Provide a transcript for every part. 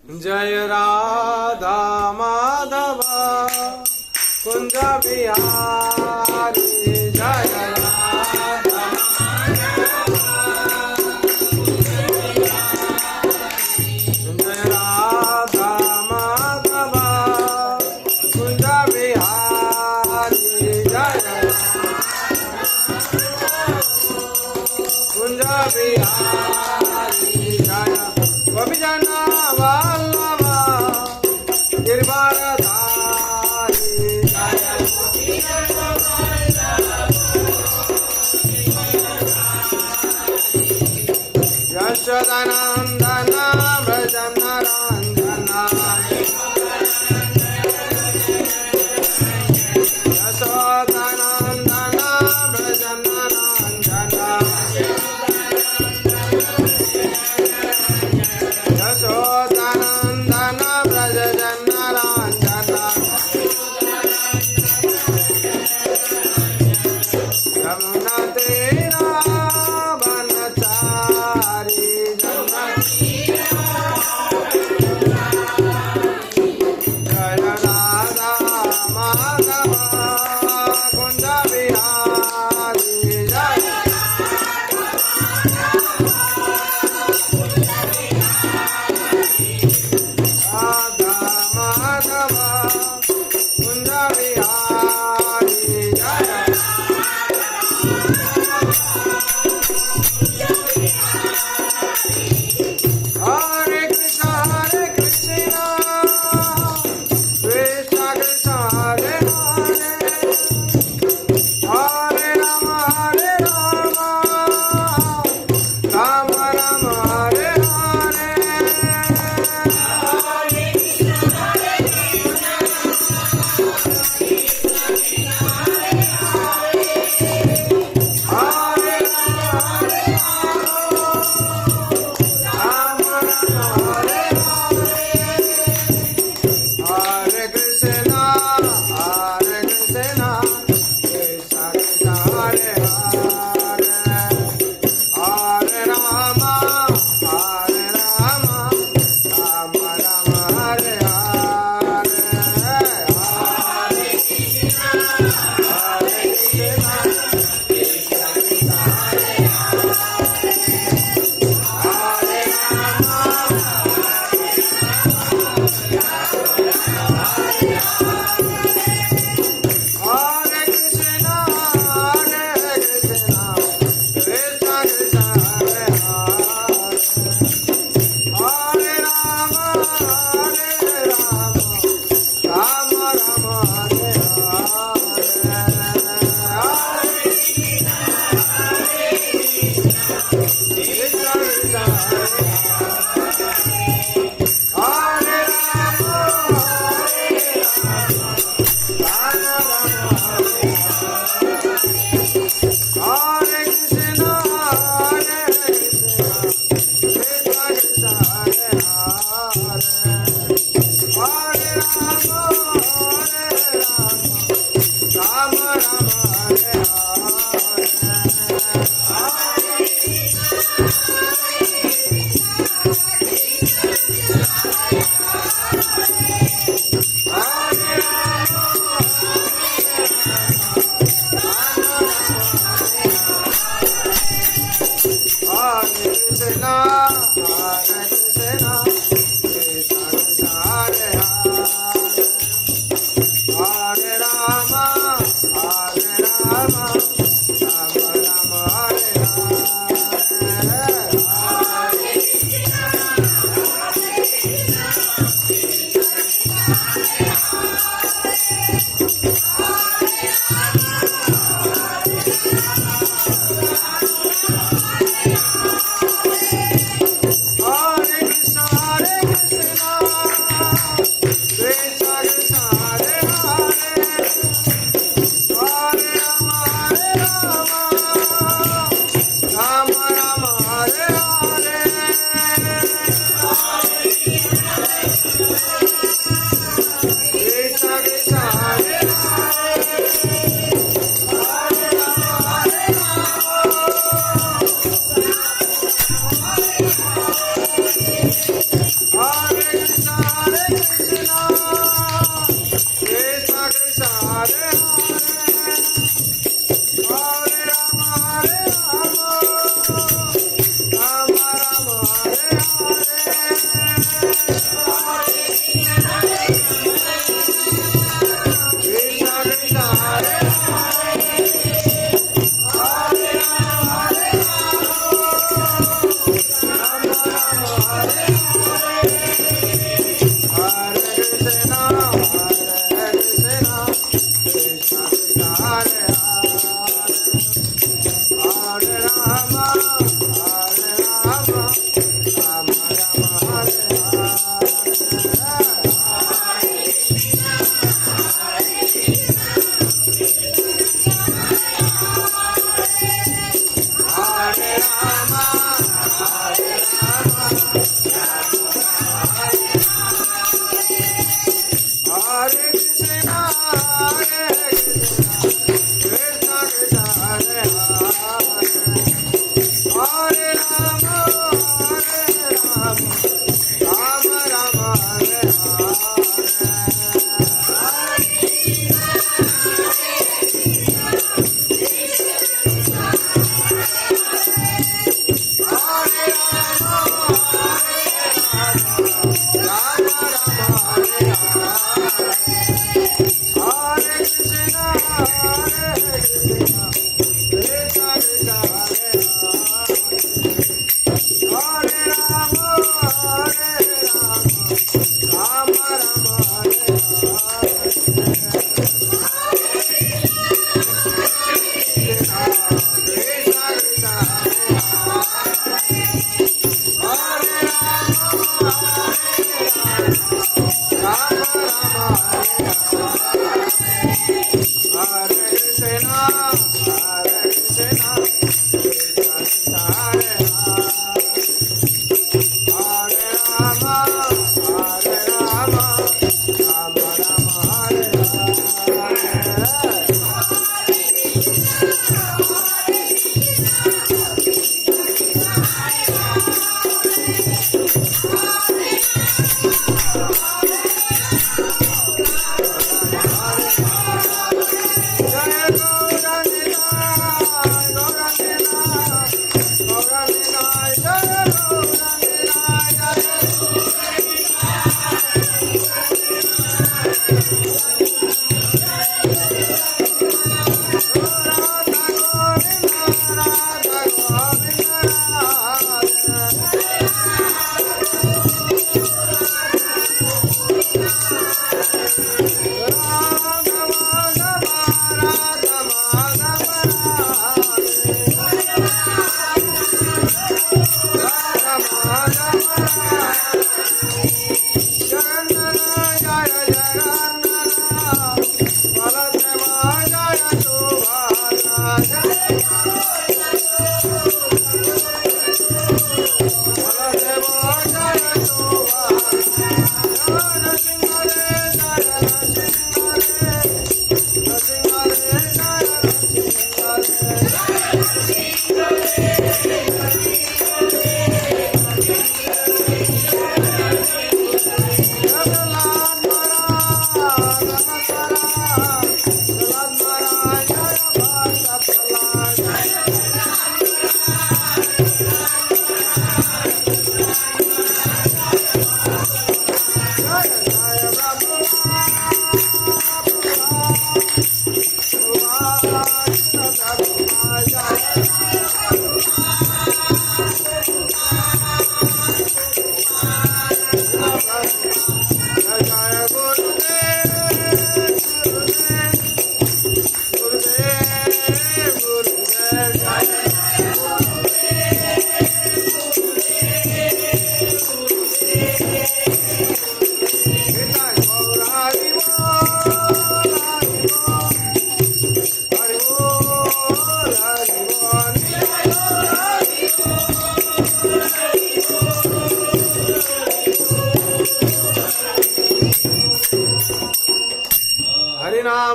जय राधा माधव कुंज बिहारी जय राधा जय राधा माधव कुंज बिहारी जय कुंज बिहारी जय गोपी जना वल्लभा गिरिवरधारी जय यशोदानंदन व्रज नरंजन यशोदानंदन व्रज नरंजन यशोदानंदन व्रज नरंजन यमुना तेरा वनचारी जय राधा माधव कुंज बिहारी जय राधा माधव कुंज बिहारी जय हरे कृष्ण कृष्ण कृष्ण हरे हरे हरे राम राम राम हरे हरे हरे राम हरे हरे कृष्ण कृष्ण कृष्ण हरे हरे हरे राम राम राम हरे हरे हरे हरे कृष्ण कृष्ण कृष्ण हरे हरे हरे राम राम राम हरे हरे कृष्ण कृष्ण हरे हरे कृष्ण कृष्ण कृष्ण हरे हरे हरे राम राम हरे हरे कृष्ण कृष्ण कृष्ण हरे हरे हरे राम राम राम हरे हरे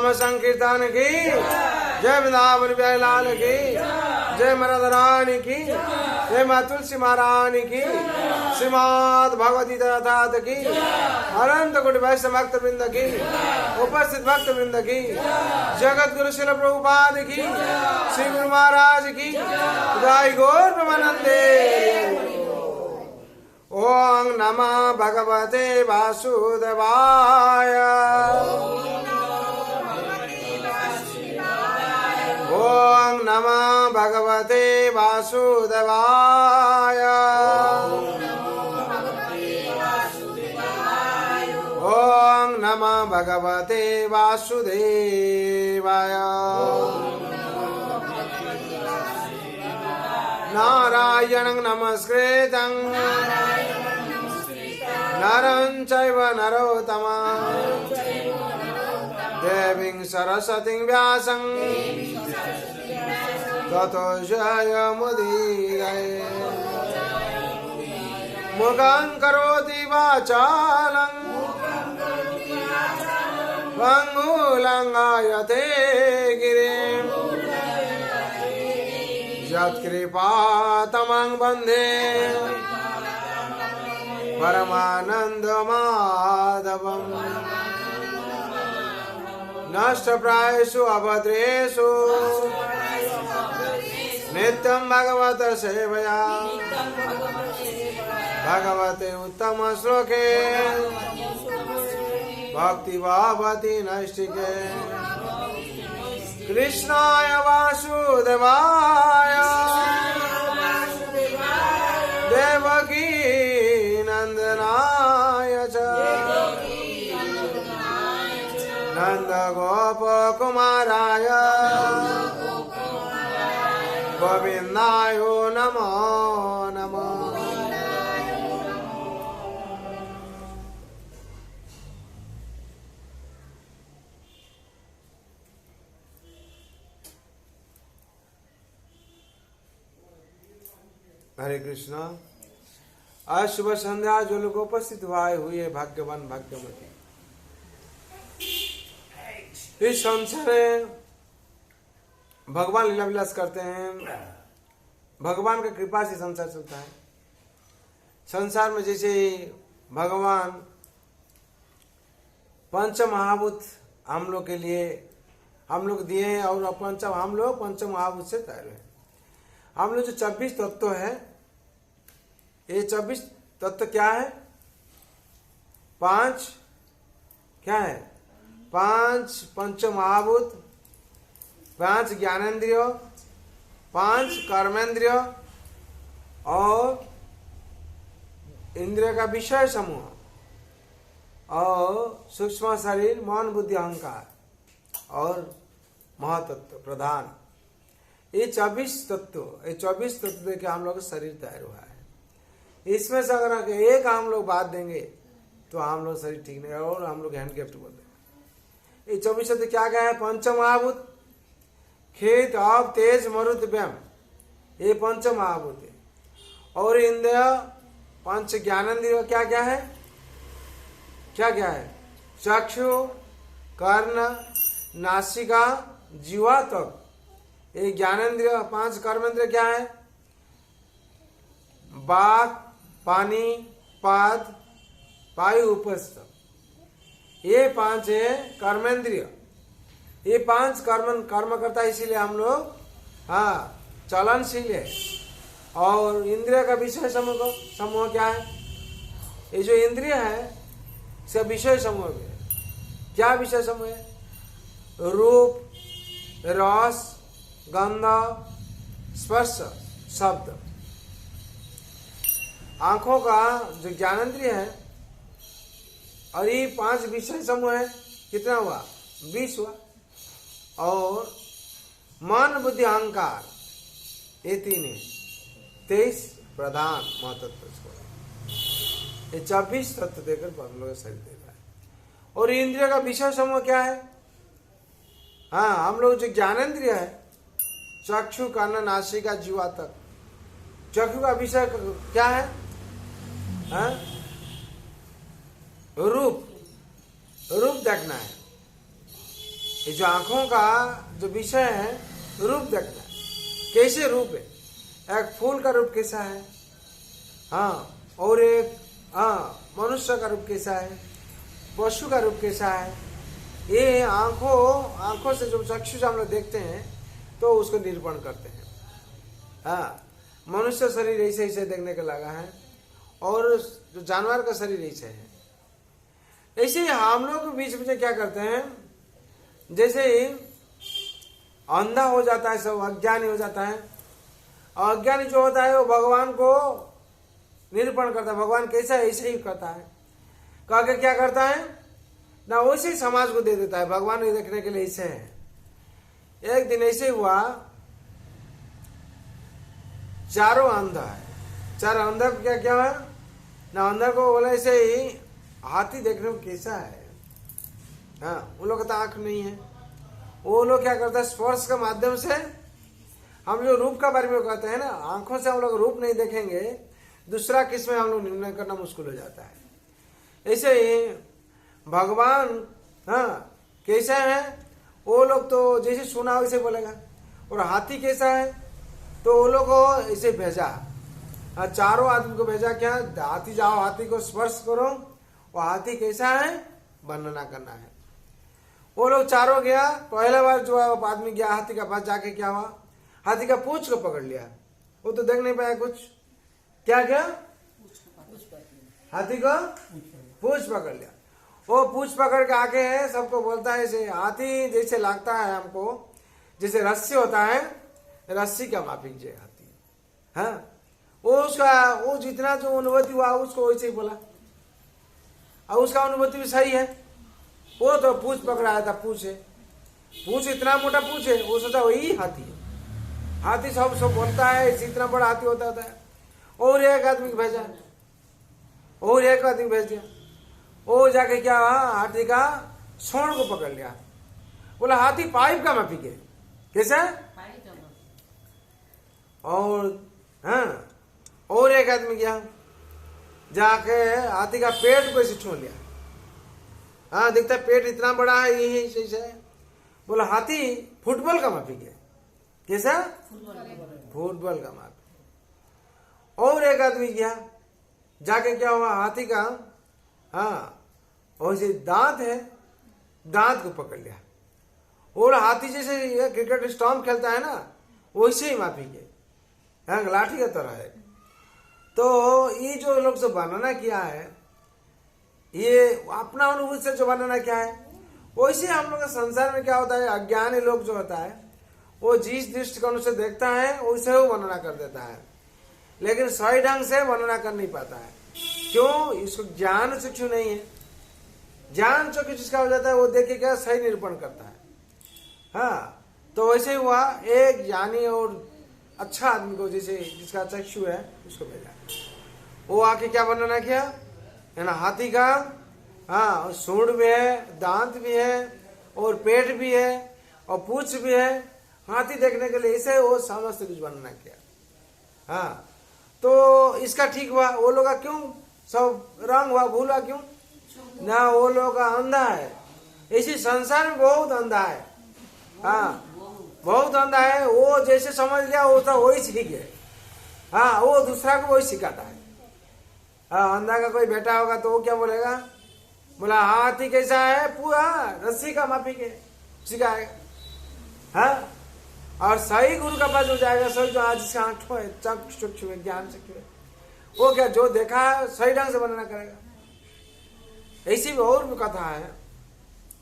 नाम संकीर्तन की जय वृंदावन बिहारी लाल की जय मराधारानी की जय माँ तुलसी महारानी की श्रीमद् भगवती तात की अनंत कोटि वैष्णव भक्त वृंद की उपस्थित भक्त वृंद की जगत गुरु शिल प्रभुपाद की श्री गुरु महाराज की जय गौर प्रेमानंदे। ओम नमः भगवते वासुदेवाय ओम नमः भगवते वासुदेवाय ओम नमः भगवते वासुदेवाय। नारायणं नमस्कृतं नरं चैव नरोत्तमं देवीं सरस्वतीं व्यासं ततो जयमुदीरये। मुखं करोति वाचालं पङ्गुलङ्घयते गिरिं यत्कृपातमं वन्दे परमानन्दमाधवम्। नष्टप्रायेषु अभद्रेषु नित्यं भगवत सेवया भगवते उत्तम श्लोके भक्ति भावति नैष्टिके। कृष्णाय वासुदेवाय देवकी नंदनाय च नंद गोप कुमाराय गोविंदाय नमो नमः। हरे कृष्णा। आज सुबह संध्या जो लोग उपस्थित हुए भाग्यवान भाग्यवती। इस संसार में भगवान लीला विलास करते हैं, भगवान की कृपा से संसार चलता है। संसार में जैसे भगवान पंच महाभूत हम लोग के लिए हम लोग दिए हैं और हम लोग पंच महाभूत से तैयार हैं। हम लोग जो 24 तत्व है, ये 24 तत्व क्या है? 5 क्या है? 5 पंच महाभूत, 5 ज्ञानेन्द्रिय, 5 कर्मेंद्रिय और इंद्रिय का विषय समूह और सूक्ष्म शरीर, मन, बुद्धि, अहंकार और महातत्व प्रधान। ये 24 तत्व देके हम लोग का शरीर तैयार हुआ है। इसमें से अगर एक हम लोग बात देंगे तो हम लोग शरीर ठीक नहीं और हम लोग हैंडकेप्ट बोल देंगे। ये 24 तत्व क्या क्या है? पंच महाभूत, खेत, आप, तेज, मरुत, व्योम, ये पंच महाभूत है। और इंद्रिय, 5 ज्ञानेन्द्रिय क्या क्या है? क्या क्या है? चक्षु, कर्ण, नासिका, जीवा तक। ये ज्ञानेन्द्रिय, 5 कर्मेंद्रिय क्या है? बाक, पानी, पाद, वायु, उपस्थ। ये 5 है कर्मेंद्रिय। ये 5 कर्म करता है, इसीलिए हम लोग चलनशील है। और इंद्रिय का विषय समूह क्या है? ये जो इंद्रिय है सब विषय समूह में। क्या विषय समूह है? रूप, रस, गंध, स्पर्श, शब्द। आंखों का जो ज्ञानेन्द्रिय है और ये 5 विषय समूह है। कितना हुआ? 20 हुआ। और मन, बुद्धि, अहंकार ये 3 है। 23 प्रधान महतत्व। ये 24 तत्व देकर हम लोग शरीर दे रहा है। और इंद्रिय का विषय समूह क्या है? हम लोग जो ज्ञानेन्द्रिय है, चक्षु, कर्ण, नासिका, जीवा तक। चक्षु का विषय क्या है? रूप देखना है। ये जो आंखों का जो विषय है, रूप देखना, कैसे रूप है, एक फूल का रूप कैसा है, हाँ, और एक मनुष्य का रूप कैसा है, पशु का रूप कैसा है, ये आंखों से जो चक्षु से हम लोग देखते हैं तो उसको निरूपण करते हैं। हाँ, मनुष्य शरीर ऐसे ऐसे देखने का लगा है, और जो जानवर का शरीर ऐसे है। ऐसे ही हम लोग बीच में क्या करते हैं, जैसे ही अंधा हो जाता है, सब अज्ञानी हो जाता है, और अज्ञानी जो होता है वो भगवान को निरूपण करता है, भगवान कैसा है ऐसे ही करता है, कह के क्या करता है ना, वैसे ही समाज को दे देता है, भगवान को देखने के लिए ऐसे है। एक दिन ऐसे हुआ, चारों अंधा है, चारों अंधा को क्या क्या है ना, अंधा को बोला ऐसे ही हाथी देखने में कैसा है, हाँ, उन लोग का तो आंख नहीं है, वो लोग क्या करता है, स्पर्श के माध्यम से, हम जो रूप का बारे में कहते हैं ना, आंखों से हम लोग रूप नहीं देखेंगे, दूसरा किस्म हम लोग निर्णय करना मुश्किल हो जाता है। ऐसे ही भगवान, हाँ, कैसा है, वो लोग तो जैसे सुना वैसे बोलेगा, और हाथी कैसा है तो वो लोग को ऐसे भेजा, चारों आदमी को भेजा, क्या, हाथी जाओ, हाथी को स्पर्श करो, और हाथी कैसा है वर्णना करना है। वो लोग चारों गया, पहले बार जो आदमी गया हाथी के पास, जाके क्या हुआ, हाथी का पूंछ को पकड़ लिया, वो तो देख नहीं पाया कुछ, क्या हाथी को पूंछ पकड़ लिया, वो पूंछ पकड़ के आके है सबको बोलता है, ऐसे हाथी जैसे लगता है हमको, जैसे रस्सी होता है, रस्सी का माफिक जे हाथी, हाँ, वो जितना जो अनुभूति हुआ उसको वैसे ही बोला, और उसका अनुभूति भी सही है, वो तो पूंछ पकड़ाया था, पूंछ इतना मोटा पूंछ है, वो सोचा वही हाथी है, हाथी सब बोलता है, इतना बड़ा हाथी होता है। और एक आदमी को भेजा, और एक आदमी भेज दिया, वो जाके क्या हुआ, हाथी का सूंड को पकड़ लिया, बोला हाथी पाइप का माफी के कैसा, और हाँ, और एक आदमी गया, जाके हाथी का पेट को ऐसे छू लिया, हाँ, देखता पेट इतना बड़ा है, यही सही है, बोला हाथी फुटबॉल का माफी के कैसा, फुटबॉल का माफी। और एक आदमी गया, जाके क्या हुआ, हाथी का, हाँ, और जो दांत है, दांत को पकड़ लिया, और हाथी जैसे क्रिकेट स्टंप खेलता है ना, वैसे ही माफी के, हाँ, लाठी का तरह है। तो ये जो लोग जो वर्णना किया है, ये अपना अनुभूति से जो वर्णना किया है, वैसे हम लोग का संसार में क्या होता है, अज्ञानी लोग जो होता है, वो जिस दृष्टिकोण से देखता है वैसे वो वर्णना कर देता है, लेकिन सही ढंग से वर्णना कर नहीं पाता है। क्यों? इसको ज्ञान चक्षु नहीं है। ज्ञान चक्षु जिसका हो जाता है वो देख के क्या सही निरूपण करता है। हाँ, तो वैसे हुआ, एक ज्ञानी और अच्छा आदमी को, जैसे जिसका चक्षु है उसको भेजा, वो आके क्या वर्णना किया है ना, हाथी का, हाँ, सूंड भी है, दांत भी है, और पेट भी है, और पूंछ भी है, हाथी देखने के लिए ऐसे वो समस्त कुछ वर्णना किया। हाँ, तो इसका ठीक हुआ, वो लोग का क्यों सब रंग हुआ, भूला क्यों ना, वो लोग का अंधा है, इसी संसार में बहुत अंधा है। हाँ, बहुत अंधा है, वो जैसे समझ लिया वो था वही सीख गए। हाँ, वो दूसरा को वही सिखाता है। हाँ, अंधा का कोई बेटा होगा तो वो क्या बोलेगा, बोला हाथी कैसा है, पूरा रस्सी का मापी के सिखाएगा। हाँ, और सही गुरु का पास हो जाएगा, सही जो आज इसका आंखों है, चक्षु है, ज्ञान चक्षु है, वो क्या जो देखा है सही ढंग से वर्णना करेगा। ऐसी भी और भी कथा है।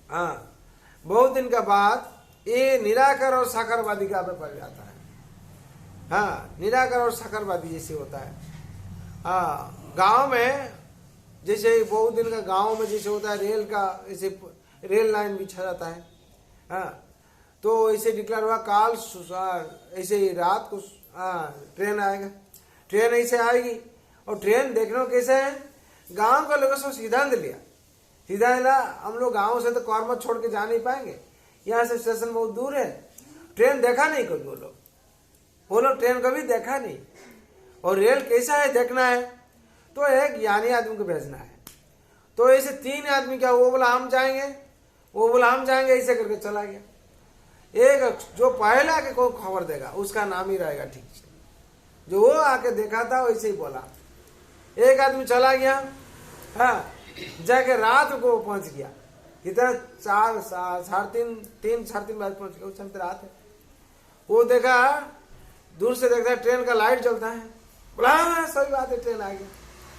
हाँ, बहुत दिन के बाद ये निराकार और साकारवादी का पड़ जाता है। हाँ, निराकार और साकारवादी जैसे होता है। हाँ, गांव में जैसे बहुत दिन का गांव में जैसे होता है, रेल का ऐसे रेल लाइन बिछा जाता है। हाँ, तो ऐसे डिक्लेयर हुआ काल ऐसे ही रात को ट्रेन आएगा, ट्रेन ऐसे आएगी, और ट्रेन देखने कैसे है, गांव के लोगों से सिद्धांत लिया, हम लोग गांव से तो कर्मठ छोड़ के जा नहीं पाएंगे, यहाँ से स्टेशन बहुत दूर है, ट्रेन देखा नहीं कोई, वो लोग ट्रेन कभी देखा नहीं, और रेल कैसा है देखना है, तो एक ज्ञानी आदमी को भेजना है। तो ऐसे 3 आदमी क्या, वो बोला हम जाएंगे, वो बोला हम जाएंगे, ऐसे करके चला गया। एक जो पहले आके कोई खबर देगा उसका नाम ही रहेगा ठीक से। जो वो आके देखा था वैसे ही बोला। एक आदमी चला गया, हाँ, जाके रात को पहुंच गया, कितना 4 साढ़े 3 बजे पहुंच गया, उस समय रात है। वो देखा, दूर से देखता है ट्रेन का लाइट जलता है, बोला हाँ सही बात है ट्रेन आ गया।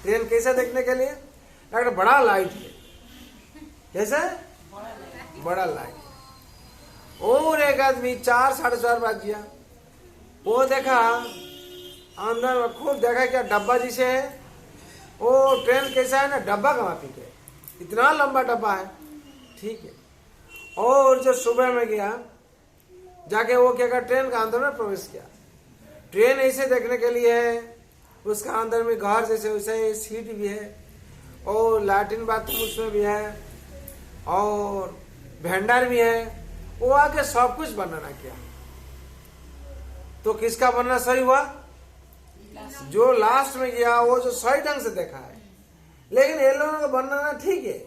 ट्रेन कैसा देखने के लिए, अगर बड़ा लाइट है, कैसा बड़ा लाइट। और एक आदमी 4 साढ़े 4 बज गया, वो देखा अंदर में खूब देखा क्या डब्बा जिसे है, वो ट्रेन कैसा है ना, डब्बा का माफी है, इतना लंबा डब्बा है, ठीक है। और जो सुबह में गया जाके वो क्या कर ट्रेन का अंदर में प्रवेश किया। ट्रेन ऐसे देखने के लिए है, उसका अंदर में घर जैसे वैसे सीट भी है, और लैट्रिन बाथरूम उसमें भी है, और भंडार भी है। वो आके सब कुछ वर्णना किया। तो किसका वर्णना सही हुआ, जो लास्ट में गया वो जो सही ढंग से देखा है। लेकिन ये लोगों का वर्णना ठीक है,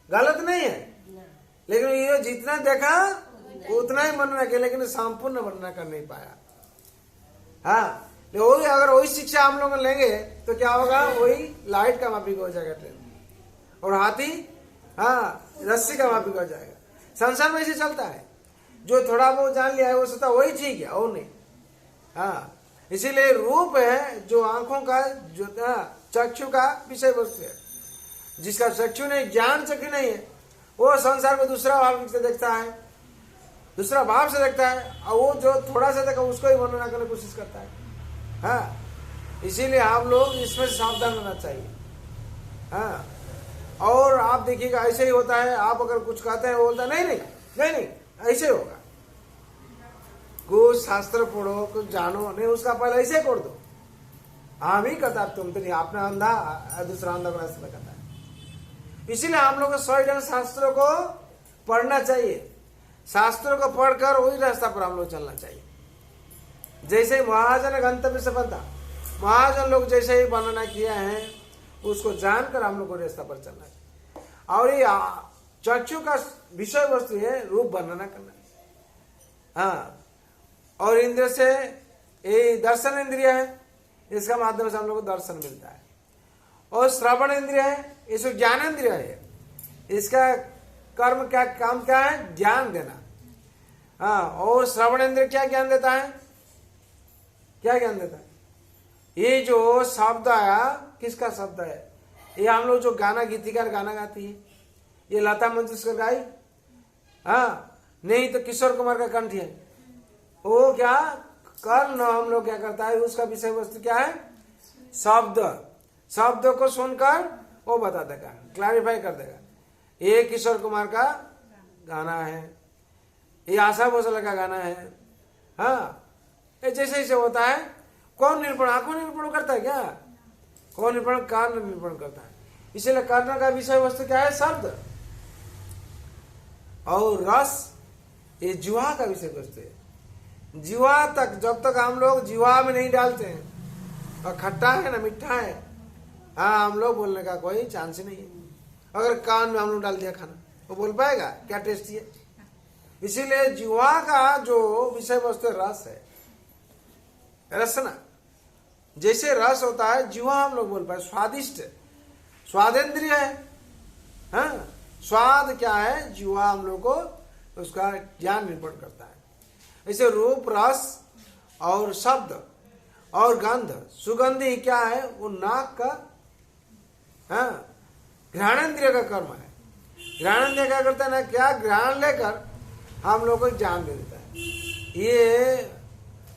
गलत नहीं है, लेकिन ये जितना देखा उतना ही वर्णना किया, लेकिन संपूर्ण वर्णना कर नहीं पाया। हाँ, वही अगर वही शिक्षा हम लोग लेंगे तो क्या होगा, वही लाइट का माफिक हो जाएगा ट्रेन, और हाथी हाँ रस्सी का माफिक हो जाएगा। संसार में ऐसे चलता है, जो थोड़ा बहुत जान लिया है वो सोचता वही ठीक है, और नहीं। हाँ, इसीलिए रूप है जो आंखों का, जो चक्षु का विषय वस्तु है। जिसका चक्षु नहीं, ज्ञान चक्षु नहीं है, वो संसार को दूसरा भाव से देखता है, दूसरा भाव से देखता है, और वो जो थोड़ा सा देखा उसको ही वर्णना करने की कोशिश करता है। हाँ, इसीलिए आप लोग इसमें सावधान रहना चाहिए। हाँ, और आप देखिएगा ऐसे ही होता है, आप अगर कुछ कहते हैं वो बोलता नहीं नहीं नहीं नहीं ऐसे होगा। कुछ शास्त्र पढ़ो, कुछ जानो नहीं, उसका पहले ऐसे कर दो, हाँ भी कहता तुम तो नहीं, अपना अंधा दूसरा अंधा को रास्ता कहता है। इसीलिए हम लोग को सही ढंग शास्त्रों को पढ़ना चाहिए, शास्त्रों को पढ़कर वही रास्ता पर हम लोग चलना चाहिए। जैसे महाजन गंतव्य सफलता, महाजन लोग जैसे ही वर्णना किया है उसको जानकर हम लोग को रास्ता पर चलना चाहिए। और ये चक्षु का विषय वस्तु है रूप वर्णना करना। हाँ, और इंद्र से ये दर्शन इंद्रिय है, इसका माध्यम से हम लोग को दर्शन मिलता है। और श्रवण इंद्रिय है, इसको ज्ञान इंद्रिय है, इसका कर्म क्या काम क्या है, ज्ञान देना। हाँ, और श्रवण इंद्रिय क्या ज्ञान देता है, क्या ज्ञान देता है, ये जो शब्द आया किसका शब्द है, ये हम लोग जो गाना गीतिकार गाना गाती है, ये लता मंगेशकर गाई, हाँ नहीं तो किशोर कुमार का कंठ है, वो क्या कर्ण हम लोग क्या करता है, उसका विषय वस्तु क्या है, शब्द। शब्द को सुनकर वो बता देगा, क्लैरिफाई कर देगा, ये किशोर कुमार का गाना है, ये आशा भोसले का गाना है। हाँ, ये जैसे जैसे होता है। कौन निरूपण, आंखों निरूपण करता है क्या, कौन निरूपण, कर्ण निरूपण करता है। इसीलिए कर्ण का विषय वस्तु क्या है, शब्द। और रस ये जीवा का विषय वस्तु है। जीवा तक जब तक हम लोग जीवा में नहीं डालते हैं, और खट्टा है ना मीठा है, हाँ हम लोग बोलने का कोई चांस ही नहीं है। अगर कान में हम लोग डाल दिया खाना, वो बोल पाएगा क्या टेस्टी है। इसीलिए जीवा का जो विषय वस्तु रस है, रसना। जैसे रस होता है जीवा हम लोग बोल पाए, स्वादिष्ट, स्वादेंद्रिय है। हाँ, स्वाद क्या है, जीवा हम लोग को उसका ज्ञान निरूपण करता है। ऐसे रूप, रस और शब्द और गंध, सुगंधी क्या है, वो नाक का, हाँ घ्राणेन्द्रिय का कर्म है। घ्राणेन्द्रिय क्या करता है ना, क्या घ्राण लेकर हम लोग को ज्ञान दे देता है। ये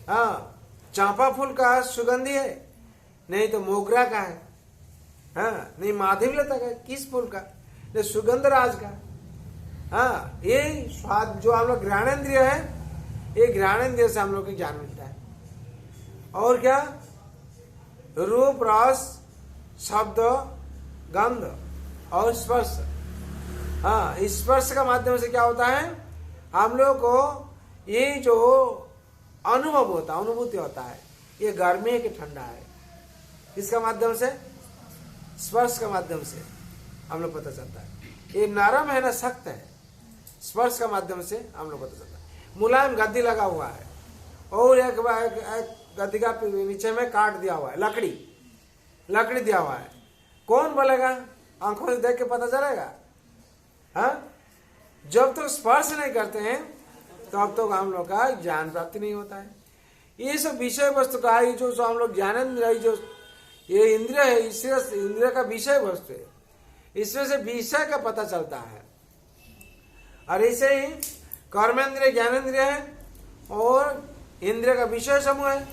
हाँ चांपा फूल का सुगंधी है, नहीं तो मोगरा का है, हाँ नहीं माधवलता का, किस फूल का, नहीं सुगंधराज का। हाँ, ये स्वाद जो हम लोग घ्राणेन्द्रिय है, ये घ्राणेन्द्रिय से हम लोग को ज्ञान मिलता है। और क्या, रूप, रस, शब्द, गंध और स्पर्श। हाँ, स्पर्श का माध्यम से क्या होता है, हम लोग को ये जो अनुभव होता है, अनुभूति होता है, ये गर्मी है कि ठंडा है, इसका माध्यम से, स्पर्श का माध्यम से हम लोग पता चलता है। ये नरम है ना सख्त है, स्पर्श का माध्यम से हम लोग पता चलता है। मुलायम गद्दी लगा हुआ है और एक गद्दी का नीचे में काट दिया हुआ है, लकड़ी दिया हुआ है। कौन बोलेगा? आंखों से देख के पता चलेगा? हाँ, जब तक स्पर्श नहीं करते हैं तब तक हम लोग का ज्ञान प्राप्ति नहीं होता है। ये सब विषय वस्तु का ही जो हम लोग ज्ञानेंद्रिय, जो ये इंद्रिय है, इससे इंद्रिय का विषय वस्तु है, इसमें से विषय का पता चलता है। और ऐसे ही कर्मेंद्रिय ज्ञानेंद्रिय है और इंद्रिय का विषय समूह है,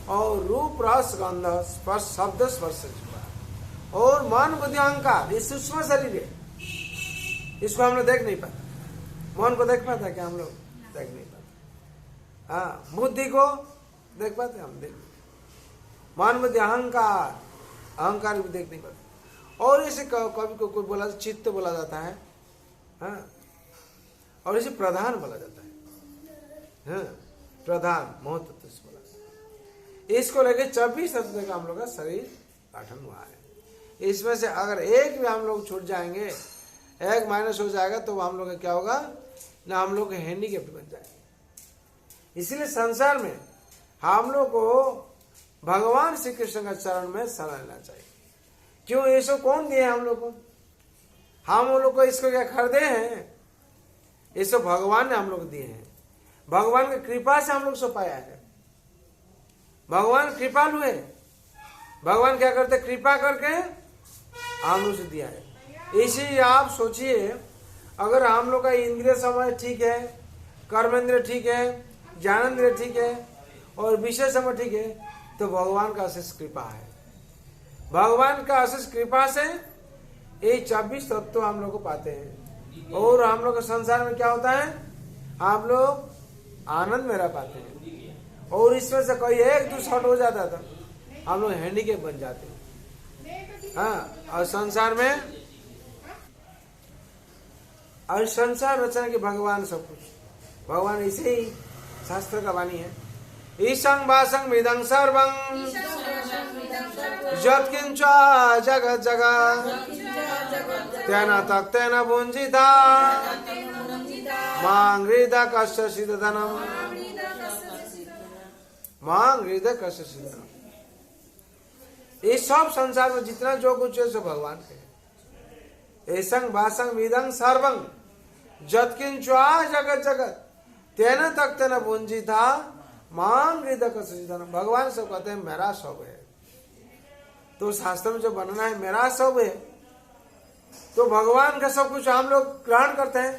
और रूप रस गंध स्पर्श शब्द स्पर्श और मन बुद्धि अहंकार, ये सूक्ष्म शरीर है। इसको हम लोग देख नहीं पाते। मन को देख पाते क्या? हम लोग देख नहीं पाते। हाँ, बुद्धि को देख पाते? हम देख नहीं। मन बुद्धि अहंकार भी देख नहीं पाते। और इसे कभी को कोई बोला चित्त बोला जाता है, हाँ, और इसे प्रधान बोला जाता है। हाँ, प्रधान महत्व बोला जाता है। इसको लेके 24 तत्व का हम लोग का शरीर गठन हुआ है। इसमें से अगर एक भी हम लोग छूट जाएंगे, एक माइनस हो जाएगा, तो हम लोग का क्या होगा ना, हम लोग हैंडीकैप बन जाएंगे। इसीलिए संसार में हम लोग को भगवान श्री कृष्ण का चरण में शरण लेना चाहिए। क्यों? ये सब कौन दिए हम लोग को? हम लोग को इसको क्या खरीदे हैं? ये सब भगवान ने हम लोग दिए हैं। भगवान की कृपा से हम लोग सब पाया है। भगवान कृपालु है। भगवान क्या करते? कृपा करके हम लोग से दिया है। इसी आप सोचिए, अगर हम लोग का इंद्रिय समय ठीक है, कर्मेंद्रिय ठीक है, ज्ञानेंद्रिय ठीक है और विषय समय ठीक है, तो भगवान का अशेष कृपा है। भगवान का अशेष कृपा से ये 24 तत्व हम लोग को पाते हैं। और हम लोग के संसार में क्या होता है? हम लोग आनंद में रह पाते हैं। और इसमें से कोई एक दो शॉट हो जाता था, हम लोग हैंडीकैप बन जाते हैं। हाँ, और संसार रचना के भगवान सब कुछ, भगवान इसे ही शास्त्र का वाणी है। ईशं वासं विदं सर्वं यत्किंच जगत जगत् तेन तक्तेन भुञ्जीता मां हृदय कस्य सिद्धधनम् मां हृदय कस्य सिद्धधनम्। ये सब संसार में जितना जो कुछ है सब भगवान के। ऐसं वासं विदं सर्वं यत्किंच जगत जगत् तेन तक्तेन भुञ्जीता मां हृदय कस्य सिद्धधनम्। भगवान सब कहते हैं मेरा सब है। तो शास्त्र में जो बनना है मेरा सब है, तो भगवान का सब कुछ हम लोग ग्रहण करते हैं।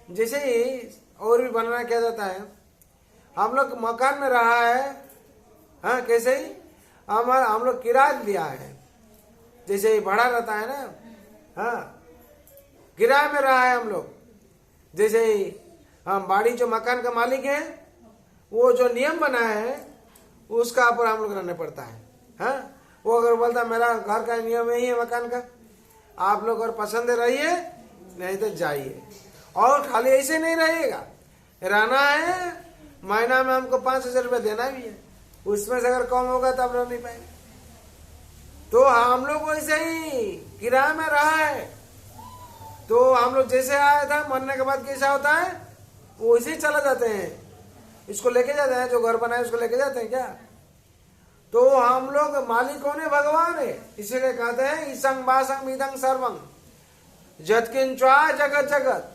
जैसे ही और भी बनना क्या जाता है, हम लोग मकान में रहा है, हाँ, कैसे ही हम लोग किराया लिया है, जैसे ही भाड़ा रहता है ना, हाँ, किराए में रहा है हम लोग। जैसे ही हम बाड़ी जो मकान का मालिक है, वो जो नियम बना है उसका ऊपर हम लोग रहना पड़ता है। हाँ, वो अगर बोलता मेरा घर का नियम यही है मकान का, आप लोग अगर पसंद रहिए नहीं तो जाइए। और खाली ऐसे नहीं रहेगा, रहना है, महीना में हमको 5,000 रुपया देना भी है, उसमें से अगर कम होगा तब रह नहीं पाएंगे। तो हम लोग वैसे ही किराए में रहा है, तो हम लोग जैसे आया था मरने के बाद कैसा होता है वो वैसे ही चला जाते हैं। इसको लेके जाते हैं, जो घर बनाए उसको लेके जाते हैं क्या? तो हम लोग मालिक कौन है? भगवान है। इसीलिए कहते हैं ईशं वासं विदं सर्वं यत्किंच जगत जगत्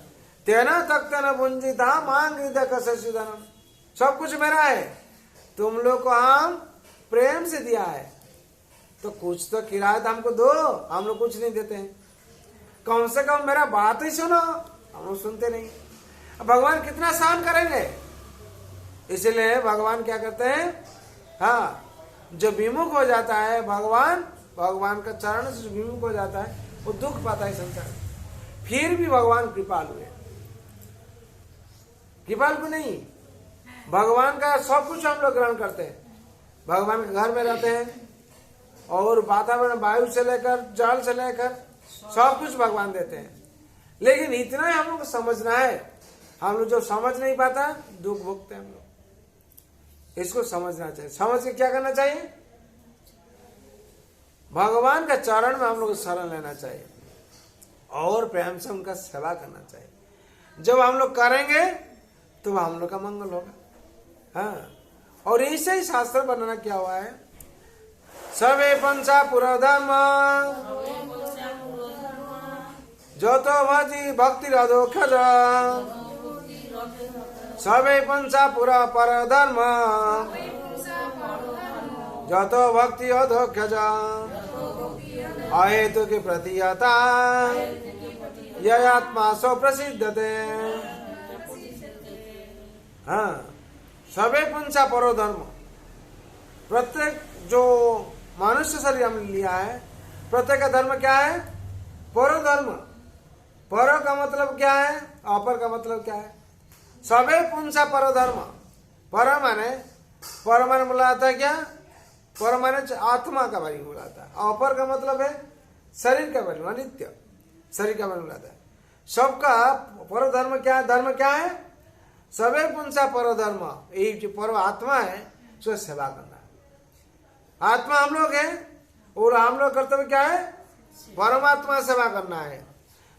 तेन तक्तेन भुञ्जीता मां हृदय कस्य सिद्धधनम्। सब कुछ मेरा है, तुम लोग को हम प्रेम से दिया है, तो कुछ तो किराया हमको दो। हम लोग कुछ नहीं देते हैं, कम से कम मेरा बात ही सुनो। हम लोग सुनते नहीं। भगवान कितना सहन करेंगे? इसलिए भगवान क्या करते हैं, हाँ, जो विमुख हो जाता है भगवान का चरण से जो विमुख हो जाता है वो दुख पाता है संसार। फिर भी भगवान कृपालु है। कृपालु नहीं, भगवान का सब कुछ हम लोग ग्रहण करते हैं। भगवान के घर में रहते हैं और वातावरण, वायु से लेकर जल से लेकर सब कुछ भगवान देते हैं। लेकिन इतना ही हम लोग को समझना है, हम लोग जो समझ नहीं पाता दुख भोगते हैं हम लोग। इसको समझना चाहिए। समझ के क्या करना चाहिए? भगवान का चरण में हम लोग शरण लेना चाहिए और प्रेम से उनका सेवा करना चाहिए। जब हम लोग करेंगे तो हम लोग का मंगल होगा। हाँ, और ऐसे ही शास्त्र वर्णना क्या हुआ है, सबे पंचा पुरा धर्म जो तो भजी भक्ति अधोक्षज, सबे पंचा पुरा पर धर्म जो तो भक्ति अधोक्षज, अहेतु की प्रतीयता यह आत्मा सो प्रसिद्धते। हाँ, सबे पंचा परो धर्म, प्रत्येक जो मनुष्य शरीर हमने लिया है, प्रत्येक का धर्म क्या है, परो धर्म। परो का मतलब क्या है, अपर का मतलब क्या है, सबे पुंसा परो धर्म। पर माने बुलाता है क्या, पर माने आत्मा का बारे में बुलाता है, अपर का मतलब है शरीर का बारे में, नित्य शरीर का बारे में बुलाता है। सबका पर धर्म क्या है, धर्म क्या है, सबे पुंसा पर धर्म, यही जो पर आत्मा है उसका सेवा करना है। आत्मा हम लोग है और हम लोग कर्तव्य क्या है, परमात्मा सेवा करना है।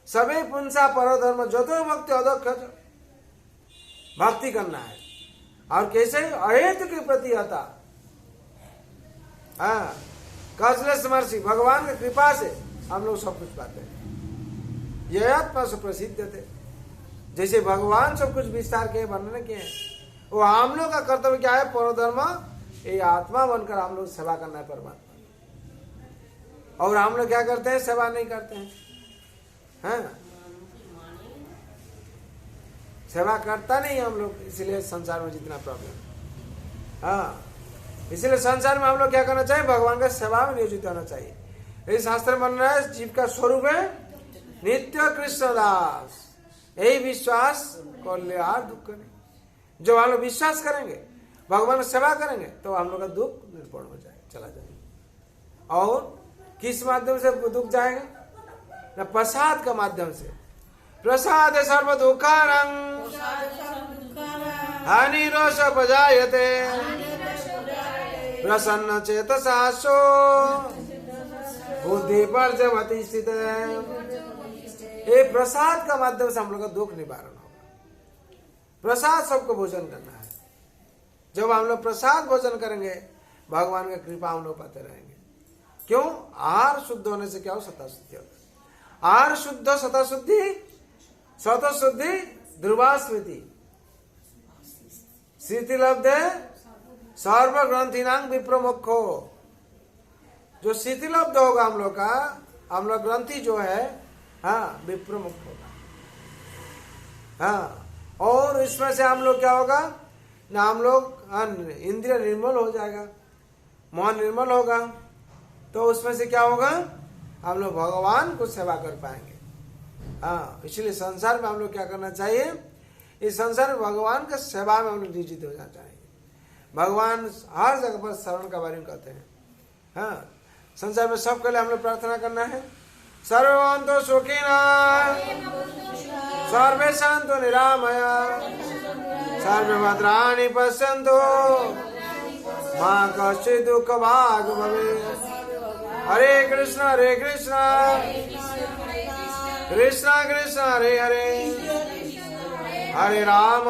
सबे पुंसा पर धर्म जो तो भक्ति अधोक्षज, भक्ति करना है। और कैसे, अहेतु के प्रति आता, हाँ, कजलेस मर्सी, भगवान की कृपा से हम लोग सब कुछ पाते हैं। यह आत्मा से प्रसिद्ध थे, जैसे भगवान सब कुछ विस्तार के वर्णन किए हैं, वो हम लोग का कर्तव्य क्या है, परधर्म, ये आत्मा बनकर हम लोग सेवा करना है परमात्मा। और हम लोग क्या करते हैं, सेवा नहीं करते हैं। हाँ, सेवा करता नहीं हम लोग, इसलिए संसार में जितना प्रॉब्लम। हाँ, इसलिए संसार में हम लोग क्या करना चाहिए, भगवान का सेवा में नियोजित होना चाहिए। इस शास्त्र में बन रहा है, जीव का स्वरूप है नित्य कृष्ण दास, यही विश्वास कर ले यार, दुख नहीं। जब हम लोग विश्वास करेंगे, भगवान की सेवा करेंगे, तो हम लोग का दुख निर्पूर्ण हो जाए, चला जाएगा। और किस माध्यम से दुख जाएगा, न प्रसाद का माध्यम से। प्रसाद सर्व दुखारं हानि रोष बजायते प्रसन्न चेतसा सो बुद्धि पर जमति स्थित। ये प्रसाद का माध्यम से हम लोग का दुख निवारण होगा। प्रसाद सबको भोजन करना है। जब हम लोग प्रसाद भोजन करेंगे, भगवान की कृपा हम लोग पाते रहेंगे। क्यों, आहार शुद्ध होने से क्या हो, सता शुद्धि होता। आहार शुद्ध सता शुद्धि, स्वतः शुद्धि ध्रुवा स्मृति, स्थिति लब्धे सर्व ग्रंथिनांग विप्रमुखो। जो स्थिति लब्ध होगा हम लोग का, हम लोग ग्रंथि जो है, हाँ, विप्रमुख होगा। हाँ, और इसमें से हम लोग क्या होगा ना, हम लोग इंद्रिय निर्मल हो जाएगा, मन निर्मल होगा, तो उसमें से क्या होगा, हम लोग भगवान को सेवा कर पाएंगे। हाँ, इसलिए संसार में हम लोग क्या करना चाहिए, इस संसार में भगवान के सेवा में हम लोग नियोजित हो जाना चाहिए। भगवान हर जगह पर शरण का बारे में कहते हैं। हाँ, संसार में सबके लिए हम लोग प्रार्थना करना है, सर्वन्तु सुखिनः सर्वे सन्तु निरामया सर्वे भद्राणि पश्यन्तु मा कश्चित् दुःखभाग् भवेत्। हरे कृष्ण कृष्ण कृष्ण हरे हरे, हरे राम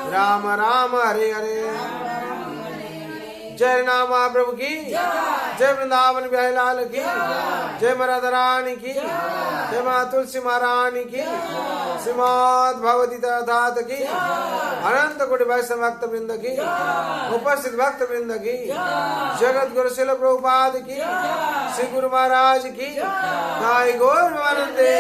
राम राम हरे हरे। जय नाम महाप्रभु की जय, वृंदावन बिहारी लाल की जय, राधा रानी की जय, माँ तुलसी महारानी की, श्रीमद् भगवती दात की, अनंत कोटि वैष्णव भक्त वृंद की, उपस्थित भक्त वृंद की, जगत गुरु शिल प्रभुपाद की, श्री गुरु महाराज की, जय गौर वंदे।